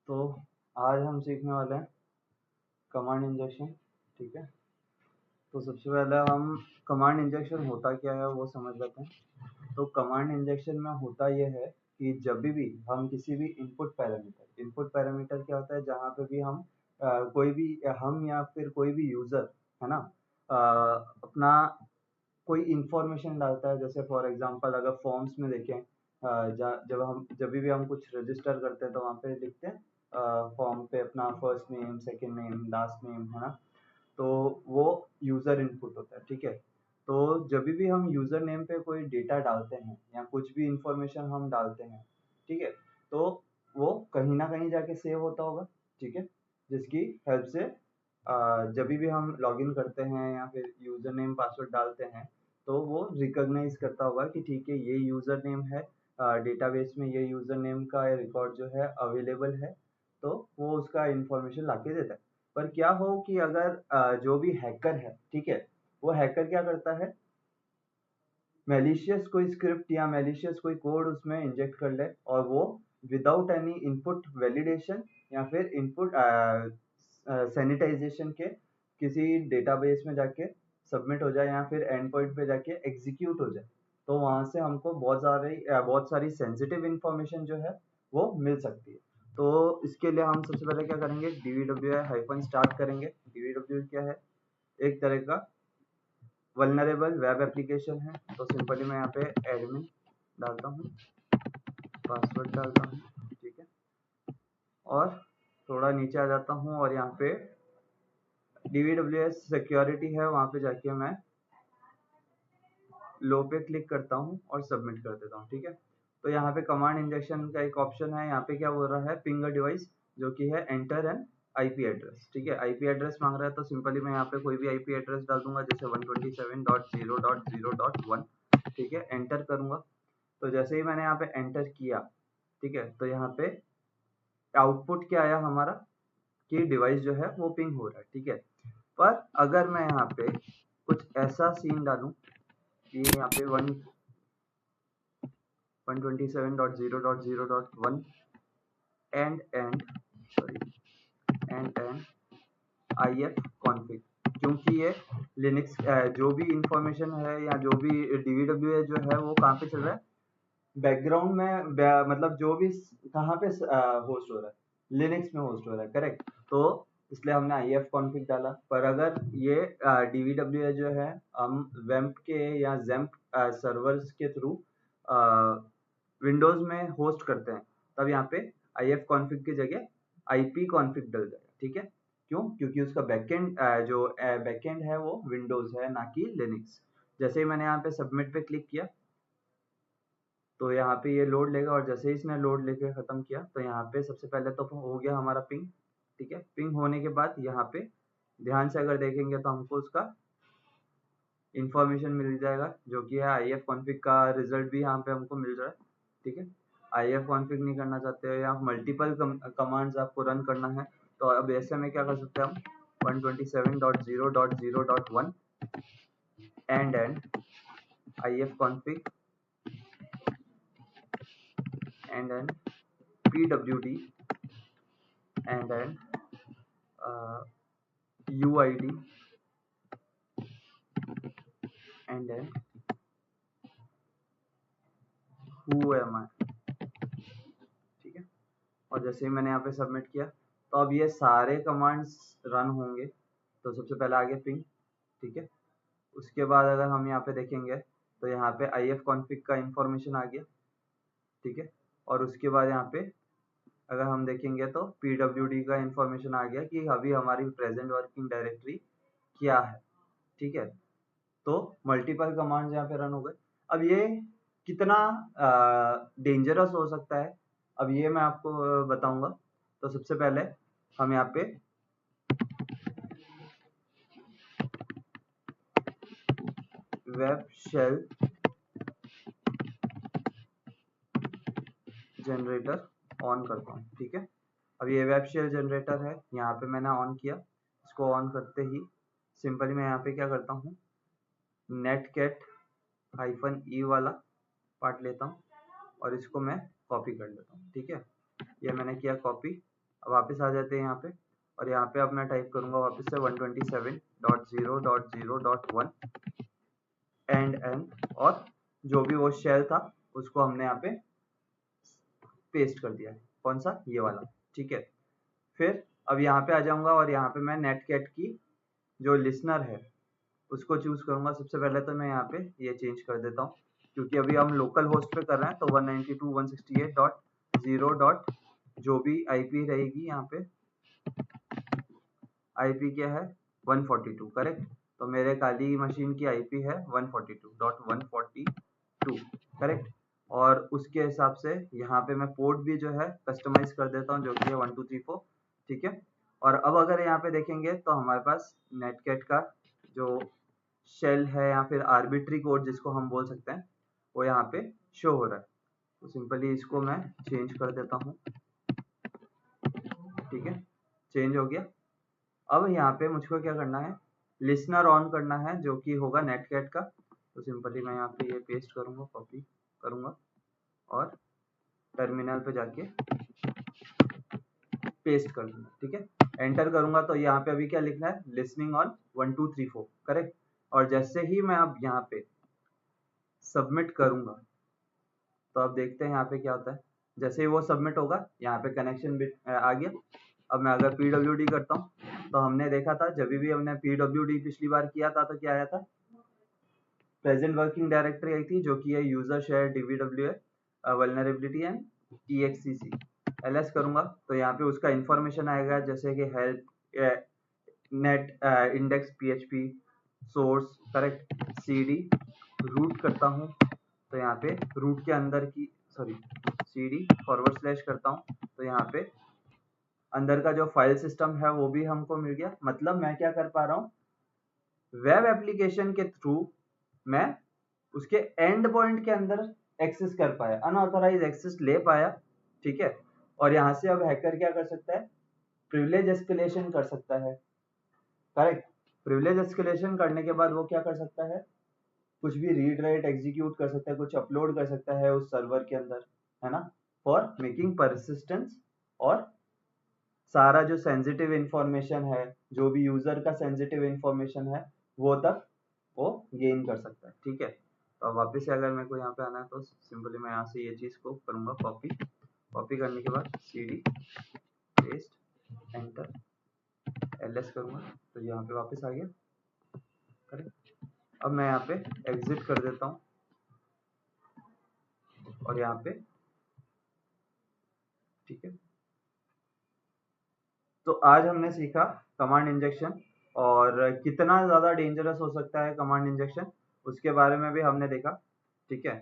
तो आज हम सीखने वाले हैं कमांड इंजेक्शन। ठीक है, तो सबसे पहले हम कमांड इंजेक्शन होता क्या है वो समझ लेते हैं। तो कमांड इंजेक्शन में होता यह है कि जब भी हम किसी भी इनपुट पैरामीटर क्या होता है, जहाँ पे भी हम कोई भी हम या फिर कोई भी यूजर है ना, अ, अपना कोई इंफॉर्मेशन डालता है। जैसे फॉर एग्जांपल अगर फॉर्म्स में देखें, जब भी हम कुछ रजिस्टर करते हैं तो वहाँ पे लिखते हैं फॉर्म पे अपना first name, second name, last name, है ना। तो वो यूजर इनपुट होता है। ठीक है, तो जब भी हम यूजर नेम पे कोई डेटा डालते हैं या कुछ भी इंफॉर्मेशन हम डालते हैं, ठीक है, तो वो कहीं ना कहीं जाके सेव होता होगा। ठीक है, जिसकी हेल्प से जब भी हम लॉगिन करते हैं या फिर यूजर नेम पासवर्ड डालते हैं, तो वो रिकॉग्नाइज करता होगा कि ठीक है, ये यूजर नेम है, डेटाबेस में ये यूजर नेम का रिकॉर्ड जो है अवेलेबल है, तो वो उसका इंफॉर्मेशन लाके देता है। पर क्या हो कि अगर जो भी हैकर है, ठीक है, वो हैकर क्या करता है, मैलिशियस कोई स्क्रिप्ट या मैलिशियस कोई कोड उसमें इंजेक्ट कर ले, और वो विदाउट एनी इनपुट वैलिडेशन या फिर इनपुट सैनिटाइजेशन के किसी डेटाबेस में जाके सबमिट हो जाए या फिर एंड पॉइंट पे जाके एग्जीक्यूट हो जाए। तो वहां से हमको बहुत सारी सेंसिटिव इंफॉर्मेशन जो है वो मिल सकती है। तो इसके लिए हम सबसे पहले क्या करेंगे, DVWI हाइफन स्टार्ट करेंगे। DVWI क्या है, एक तरह का वल्नरेबल वेब एप्लीकेशन है। तो सिंपली मैं यहाँ पे एडमिन डालता हूँ, पासवर्ड डालता हूँ, ठीक है, और थोड़ा नीचे आ जाता हूँ और यहाँ पे DVWS सिक्योरिटी है, वहाँ पे जाके मैं लो पे क्लिक करता हूँ और सबमिट कर देता हूँ। ठीक है, तो यहाँ पे कमांड इंजेक्शन का एक ऑप्शन है। यहाँ पे क्या बोल रहा है, पिंग डिवाइस, जो कि है एंटर एन आईपी एड्रेस। ठीक है, आईपी एड्रेस मांग रहा है, तो सिंपली मैं यहाँ पे कोई भी आईपी एड्रेस डाल दूंगा, जैसे 127.0.0.1। ठीक है, एंटर करूंगा। तो जैसे ही मैंने यहाँ पे एंटर किया, ठीक है, तो यहाँ पे आउटपुट क्या आया हमारा, कि डिवाइस जो है वो पिंग हो रहा है। ठीक है, पर अगर मैं यहाँ पे कुछ ऐसा सीन डालूं कि यहाँ पे 127.0.0.1 एंड IF कॉन्फ़िग, क्योंकि ये लिनक्स जो भी इंफॉर्मेशन है या जो भी DVW है जो है वो कहाँ पे चल रहा है, बैकग्राउंड में मतलब जो भी कहाँ पे होस्ट हो रहा है, लिनक्स में होस्ट हो रहा है, करेक्ट। तो इसलिए हमने IF कॉन्फ़िग डाला। पर अगर ये DVW जो है हम वेम्प के या जेम्प सर्वर्स के थ्रू विंडोज में होस्ट करते हैं, तब यहाँ पे IF कॉन्फ़िग की जगह IP कॉन्फ़िग डल जाएगा। ठीक है, क्यों, क्योंकि उसका बैकएंड जो बैकएंड है वो विंडोज है, ना कि लिनक्स। जैसे ही मैंने यहाँ पे सबमिट पे क्लिक किया, तो यहाँ पे ये लोड लेगा, और जैसे ही इसने लोड लेके खत्म किया, तो यहाँ पे सबसे पहले तो हो गया हमारा पिंग। ठीक है, पिंग होने के बाद यहाँ पे ध्यान से अगर देखेंगे तो हमको उसका इंफॉर्मेशन मिल जाएगा, जो कि है IF कॉन्फ़िग का रिजल्ट भी यहाँ पे हमको मिल रहा है। ठीक है, IF कॉन्फ़िग नहीं करना चाहते हो या मल्टीपल कमांड्स आपको रन करना है, तो अब ऐसे में क्या कर सकते हैं हम, 127.0.0.1 and IF config and PWD and UID and then who am I। ठीक है, और जैसे ही मैंने यहाँ पे सबमिट किया, तो अब ये सारे कमांड्स रन होंगे। तो सबसे पहले आगे पिंग, ठीक है, उसके बाद अगर हम यहाँ पे देखेंगे तो यहाँ पे IF कॉन्फ़िग का इंफॉर्मेशन आ गया। ठीक है, और उसके बाद यहाँ पे अगर हम देखेंगे तो PWD का इंफॉर्मेशन आ गया कि अभी हमारी प्रेजेंट वर्किंग डायरेक्टरी क्या है। ठीक है, तो मल्टीपल कमांड्स यहाँ पे रन हो गए। अब ये कितना डेंजरस हो सकता है, अब ये मैं आपको बताऊंगा। तो सबसे पहले हम यहाँ पे वेब शेल जनरेटर ऑन करता हूँ। ठीक है, अब ये वेब शेल जनरेटर है, यहाँ पे मैंने ऑन किया। इसको ऑन करते ही सिंपली मैं यहाँ पे क्या करता हूँ, netcat -e वाला पार्ट लेता हूँ और इसको मैं कॉपी कर लेता हूँ। ठीक है, ये मैंने किया कॉपी। वापस आ जाते हैं यहाँ पे, और यहाँ पे अब मैं टाइप करूंगा वापस से 127.0.0.1 एंड एन, और जो भी वो शेल था उसको हमने यहाँ पे पेस्ट कर दिया है। कौन सा? ये वाला। ठीक है, फिर अब यहाँ पे आ जाऊंगा और यहाँ पे मैं नेटकैट की जो लिसनर है उसको चूज करूंगा। सबसे पहले तो मैं यहाँ पे ये चेंज कर देता हूँ, क्योंकि अभी हम लोकल होस्ट पे कर रहे हैं, तो 192.168.0. जो भी आईपी रहेगी यहाँ पे, आईपी क्या है 142, करेक्ट। तो मेरे काली मशीन की आईपी है 142.142, करेक्ट। और उसके हिसाब से यहाँ पे मैं पोर्ट भी जो है कस्टमाइज कर देता हूँ, जो कि है 1234, ठीक है। और अब अगर यहाँ पे देखेंगे तो हमारे पास नेटकैट का जो शेल है या फिर आर्बिट्री कोड जिसको हम बोल सकते हैं, वो यहाँ पे शो हो रहा है। तो सिंपली इसको मैं चेंज कर देता हूँ, ठीक है, चेंज हो गया। अब यहाँ पे मुझको क्या करना है, लिसनर ऑन करना है, जो कि होगा नेटकैट का। तो सिंपली मैं यहाँ पे ये पेस्ट करूंगा, कॉपी करूंगा और टर्मिनल पे जाके पेस्ट कर दूंगा, ठीक है। एंटर करूंगा तो यहाँ पे अभी क्या लिखना है, लिसनिंग ऑन 1234, करेक्ट। और जैसे ही मैं अब यहाँ पे सबमिट करूंगा तो अब देखते हैं यहाँ पे क्या होता है। जैसे ही वो सबमिट होगा, यहाँ पे कनेक्शन बिट आ गया। अब मैं अगर पीडब्ल्यूडी करता हूँ, तो हमने देखा था जब भी हमने पीडब्ल्यूडी पिछली बार किया था तो क्या आया था, प्रेजेंट वर्किंग डायरेक्टरी आई थी, जो कि है यूजर शेयर डीबीडब्ल्यू है वल्नरेबिलिटी एंड ईएक्सीसी। एलएस करूंगा तो यहाँ पे उसका इंफॉर्मेशन आएगा, जैसे कि help, net, index PHP, source, correct, CD. Root करता हूँ तो यहाँ पे रूट के अंदर की, सॉरी, सीडी फॉरवर्ड स्लैश करता हूँ तो यहाँ पे अंदर का जो फाइल सिस्टम है वो भी हमको मिल गया। मतलब मैं क्या कर पा रहा हूँ, वेब एप्लीकेशन के थ्रू मैं उसके एंड पॉइंट के अंदर एक्सेस कर पाया, अनऑथराइज एक्सेस ले पाया, ठीक है। और यहाँ से अब हैकर क्या कर सकता है, प्रिविलेज एस्केलेशन कर सकता है, करेक्ट। प्रिविलेज एस्केलेशन करने के बाद वो क्या कर सकता है, कुछ भी रीड राइट एग्जीक्यूट कर सकता है, कुछ अपलोड कर सकता है उस सर्वर के अंदर, है ना, फॉर मेकिंग परसिस्टेंस। और सारा जो सेंसिटिव इंफॉर्मेशन है, जो भी यूजर का सेंसिटिव इंफॉर्मेशन है, वो तक वो गेन कर सकता है, ठीक है। तो अब वापस से अगर मेरे को यहाँ पे आना है तो सिंपली मैं यहाँ से ये चीज को करूंगा कॉपी। कॉपी करने के बाद सीडी पेस्ट एंटर, एलएस करूंगा तो यहाँ पे वापस आ गया, करेक्ट। अब मैं यहाँ पे एग्जिट कर देता हूँ और यहाँ पे, ठीक है। तो आज हमने सीखा कमांड इंजेक्शन, और कितना ज़्यादा डेंजरस हो सकता है कमांड इंजेक्शन, उसके बारे में भी हमने देखा, ठीक है।